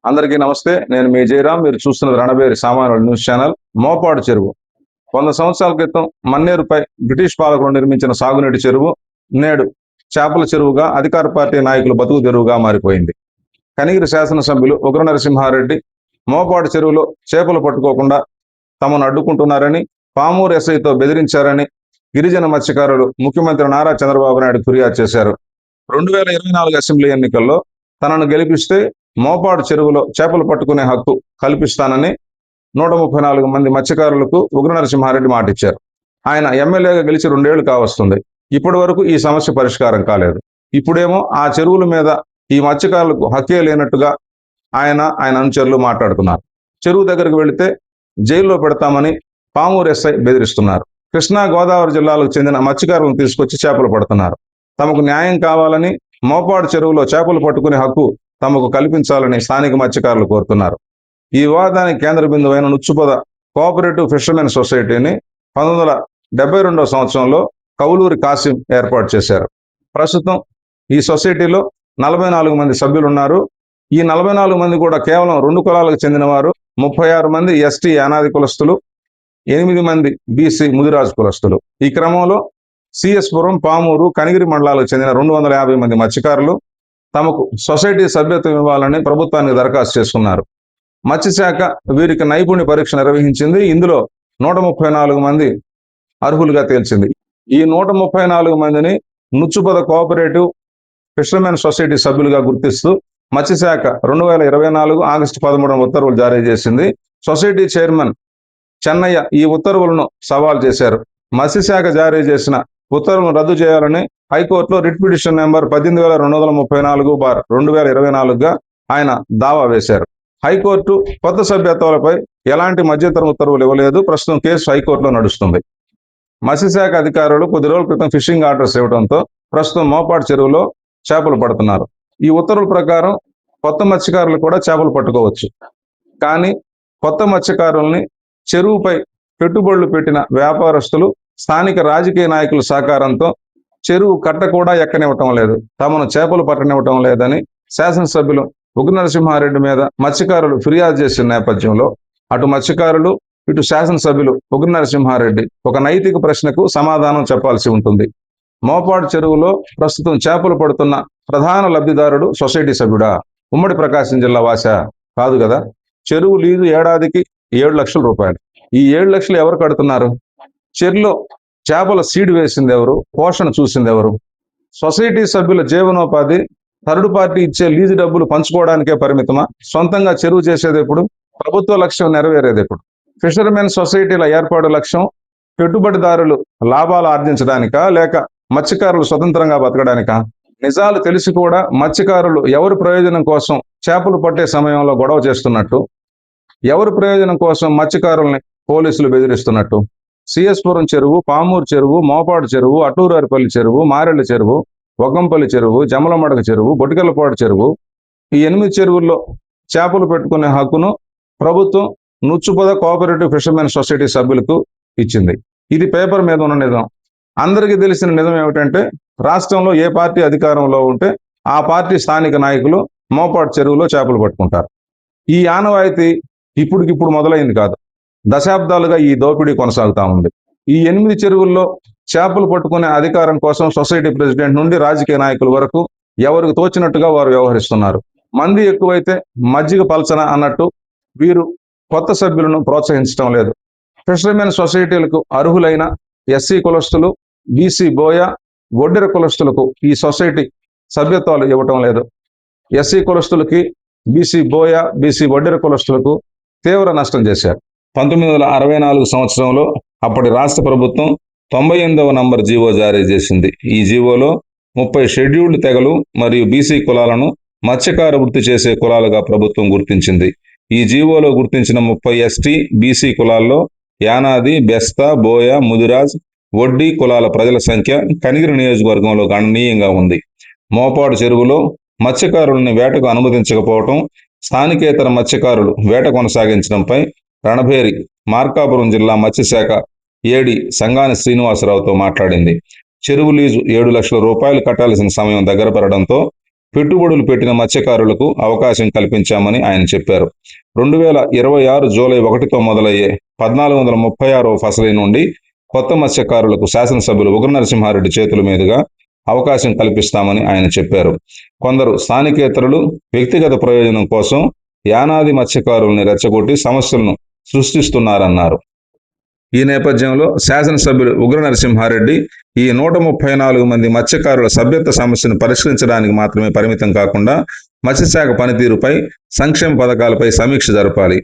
అందరికీ నమస్తే. నేను మీ జయరాం. మీరు చూస్తున్నది రణబేరి సామాన్యుల న్యూస్ ఛానల్. మోపాడు చెరువు 100 సంవత్సరాల క్రితం మన్నేరుపై బ్రిటిష్ పాలకులు నిర్మించిన సాగునీటి చెరువు నేడు చేపల చెరువుగా అధికార పార్టీ నాయకులు బతుకు తెరువుగా మారిపోయింది. కనిగిరి శాసనసభ్యులు ఉగ్ర నరసింహారెడ్డి మోపాడు చెరువులో చేపలు పట్టుకోకుండా తమను అడ్డుకుంటున్నారని, పామూరు ఎస్ఐతో బెదిరించారని గిరిజన మత్స్యకారులు ముఖ్యమంత్రి నారా చంద్రబాబు నాయుడు ఫిర్యాదు చేశారు. 2024 అసెంబ్లీ ఎన్నికల్లో తనను గెలిపిస్తే మోపాడు చెరువులో చేపలు పట్టుకునే హక్కు కల్పిస్తానని 134 మంది మత్స్యకారులకు ఉగ్ర నరసింహారెడ్డి మాటిచ్చారు. ఆయన ఎమ్మెల్యేగా గెలిచి 2 ఏళ్లు కావస్తుంది. ఇప్పటి వరకు ఈ సమస్య పరిష్కారం కాలేదు. ఇప్పుడేమో ఆ చెరువుల మీద ఈ మత్స్యకారులకు హక్కే లేనట్టుగా ఆయన అనుచరులు మాట్లాడుతున్నారు. చెరువు దగ్గరకు వెళితే జైల్లో పెడతామని పామూరు ఎస్ఐ బెదిరిస్తున్నారు. కృష్ణా గోదావరి జిల్లాలకు చెందిన మత్స్యకారులను తీసుకొచ్చి చేపలు పడుతున్నారు. తమకు న్యాయం కావాలని, మోపాడు చెరువులో చేపలు పట్టుకునే హక్కు తమకు కల్పించాలని స్థానిక మత్స్యకారులు కోరుతున్నారు. ఈ వివాదానికి కేంద్ర బిందువైన నుచ్చుపొద కోఆపరేటివ్ ఫిషర్మెన్ సొసైటీని 1972 సంవత్సరంలో కౌలూరి కాసిం ఏర్పాటు చేశారు. ప్రస్తుతం ఈ సొసైటీలో 44 మంది సభ్యులున్నారు. ఈ 44 మంది కూడా కేవలం 2 కులాలకు చెందినవారు. 36 మంది ఎస్టీ యానాది కులస్తులు, 8 మంది బీసీ ముదిరాజు కులస్తులు. ఈ క్రమంలో సిఎస్పురం, పామూరు, కనిగిరి మండలాలకు చెందిన 250 మంది మత్స్యకారులు తమకు సొసైటీ సభ్యత్వం ఇవ్వాలని ప్రభుత్వానికి దరఖాస్తు చేసుకున్నారు. మత్స్యశాఖ వీరికి నైపుణ్య పరీక్ష నిర్వహించింది. ఇందులో 134 మంది అర్హులుగా తేల్చింది. ఈ 134 మందిని నుచ్చుపొద కోఆపరేటివ్ ఫిషర్మెన్ సొసైటీ సభ్యులుగా గుర్తిస్తూ మత్స్యశాఖ 2024 ఆగస్టు 13 ఉత్తర్వులు జారీ చేసింది. సొసైటీ చైర్మన్ చెన్నయ్య ఈ ఉత్తర్వులను సవాల్ చేశారు. మత్స్యశాఖ జారీ చేసిన ఉత్తర్వులను రద్దు చేయాలని హైకోర్టులో రిట్ పిటిషన్ నెంబర్ 18,234/2024గా ఆయన దావా వేశారు. హైకోర్టు కొత్త సభ్యత్వాలపై ఎలాంటి మధ్యంతర ఉత్తర్వులు ఇవ్వలేదు. ప్రస్తుతం కేసు హైకోర్టులో నడుస్తుంది. మత్స్యశాఖ అధికారులు కొద్ది రోజుల క్రితం ఫిషింగ్ ఆర్డర్స్ ఇవ్వడంతో ప్రస్తుతం మోపాడు చెరువులో చేపలు పడుతున్నారు. ఈ ఉత్తర్వుల ప్రకారం కొత్త మత్స్యకారులు కూడా చేపలు పట్టుకోవచ్చు. కానీ కొత్త మత్స్యకారుల్ని చెరువుపై పెట్టుబడులు పెట్టిన వ్యాపారస్తులు, స్థానిక రాజకీయ నాయకుల సహకారంతో చెరువు కట్ట కూడా ఎక్కనివ్వటం లేదు, తమను చేపలు పట్టనివ్వటం లేదని శాసనసభ్యులు ఉగ్ర నరసింహారెడ్డి మీద మత్స్యకారులు ఫిర్యాదు చేసిన నేపథ్యంలో అటు మత్స్యకారులు, ఇటు శాసనసభ్యులు ఉగ్ర నరసింహారెడ్డి ఒక నైతిక ప్రశ్నకు సమాధానం చెప్పాల్సి ఉంటుంది. మోపాడు చెరువులో ప్రస్తుతం చేపలు పడుతున్న ప్రధాన లబ్ధిదారుడు సొసైటీ సభ్యుడా? ఉమ్మడి ప్రకాశం జిల్లా వాస కాదు కదా. చెరువు లీజు ఏడాదికి 7 లక్షల రూపాయలు. ఈ 7 లక్షలు ఎవరు కడుతున్నారు? చెరువులో చేపల సీడ్ వేసింది ఎవరు? పోషణ చూసింది ఎవరు? సొసైటీ సభ్యుల జీవనోపాధి థర్డ్ పార్టీ ఇచ్చే లీజు డబ్బులు పంచుకోవడానికే పరిమితమా? సొంతంగా చెరువు చేసేది ఎప్పుడు? ప్రభుత్వ లక్ష్యం నెరవేరేది ఎప్పుడు? ఫిషర్మెన్ సొసైటీల ఏర్పాటు లక్ష్యం పెట్టుబడిదారులు లాభాలు ఆర్జించడానికా, లేక మత్స్యకారులు స్వతంత్రంగా బతకడానికా? నిజాలు తెలిసి కూడా మత్స్యకారులు ఎవరి ప్రయోజనం కోసం చేపలు పట్టే సమయంలో గొడవ చేస్తున్నట్టు, ఎవరి ప్రయోజనం కోసం మత్స్యకారుల్ని పోలీసులు బెదిరిస్తున్నట్టు? సిఎస్పురం చెరువు, పామూరు చెరువు, మోపాడు చెరువు, అటూరారిపల్లి చెరువు, మారెళ్ళ చెరువు, ఒగ్గంపల్లి చెరువు, జమలమడక చెరువు, బొటికలపాడు చెరువు, ఈ 8 చెరువుల్లో చేపలు పెట్టుకునే హక్కును ప్రభుత్వం నుచ్చుపొద కోఆపరేటివ్ ఫిషర్మెన్ సొసైటీ సభ్యులకు ఇచ్చింది. ఇది పేపర్ మీద ఉన్న నిజం. అందరికీ తెలిసిన నిజం ఏమిటంటే, రాష్ట్రంలో ఏ పార్టీ అధికారంలో ఉంటే ఆ పార్టీ స్థానిక నాయకులు మోపాడు చెరువులో చేపలు పట్టుకుంటారు. ఈ ఆనవాయితీ ఇప్పటికిప్పుడు మొదలైంది కాదు. దశాబ్దాలుగా ఈ దోపిడీ కొనసాగుతా ఉంది. ఈ 8 చెరువుల్లో చేపలు పట్టుకునే అధికారం కోసం సొసైటీ ప్రెసిడెంట్ నుండి రాజకీయ నాయకుల వరకు ఎవరికి తోచినట్టుగా వారు వ్యవహరిస్తున్నారు. మంది ఎక్కువైతే మజ్జిగ పల్చన అన్నట్టు వీరు కొత్త సభ్యులను ప్రోత్సహించడం లేదు. ఫిషర్మెన్ సొసైటీలకు అర్హులైన ఎస్సీ కులస్తులు, బీసీ బోయ, ఒడ్డెర కులస్తులకు ఈ సొసైటీ సభ్యత్వాలు ఇవ్వటం లేదు. ఎస్సీ కులస్తులకి, బీసీ బోయ, బీసీ ఒడ్డెర కులస్తులకు తీవ్ర నష్టం చేశారు. 1964 సంవత్సరంలో అప్పటి రాష్ట్ర ప్రభుత్వం 98వ నంబర్ జీవో జారీ చేసింది. ఈ జీవోలో 30 షెడ్యూల్డ్ తెగలు మరియు బీసీ కులాలను మత్స్యకార వృత్తి చేసే కులాలుగా ప్రభుత్వం గుర్తించింది. ఈ జీవోలో గుర్తించిన 30 ఎస్టీ, బీసీ కులాల్లో యానాది, బెస్తా, బోయ, ముదిరాజ్, వడ్డీ కులాల ప్రజల సంఖ్య కనిగిరి నియోజకవర్గంలో గణనీయంగా ఉంది. మోపాడు చెరువులో మత్స్యకారులను వేటకు అనుమతించకపోవటం, స్థానికేతర మత్స్యకారులు వేట కొనసాగించడంపై రణభేరి మార్కాపురం జిల్లా మత్స్యశాఖ ఏడి సంగాని శ్రీనివాసరావుతో మాట్లాడింది. చెరువు లీజు 7 లక్షల రూపాయలు కట్టాల్సిన సమయం దగ్గర పడడంతో పెట్టుబడులు పెట్టిన మత్స్యకారులకు అవకాశం కల్పించామని ఆయన చెప్పారు. 2026 జూలై 1తో మొదలయ్యే 1436వ ఫసలి నుండి కొత్త మత్స్యకారులకు శాసనసభ్యులు ఉగ్ర నరసింహారెడ్డి చేతుల మీదుగా అవకాశం కల్పిస్తామని ఆయన చెప్పారు. కొందరు స్థానికేతరులు వ్యక్తిగత ప్రయోజనం కోసం యానాది మత్స్యకారుల్ని రెచ్చగొట్టి సమస్యలను సృష్టిస్తున్నారన్నారు. ఈ నేపథ్యంలో శాసనసభ్యులు ఉగ్ర నరసింహారెడ్డి ఈ 134 మంది మత్స్యకారుల సభ్యత్వ సమస్యను పరిష్కరించడానికి మాత్రమే పరిమితం కాకుండా మత్స్యశాఖ పనితీరుపై, సంక్షేమ పథకాలపై సమీక్ష జరపాలి.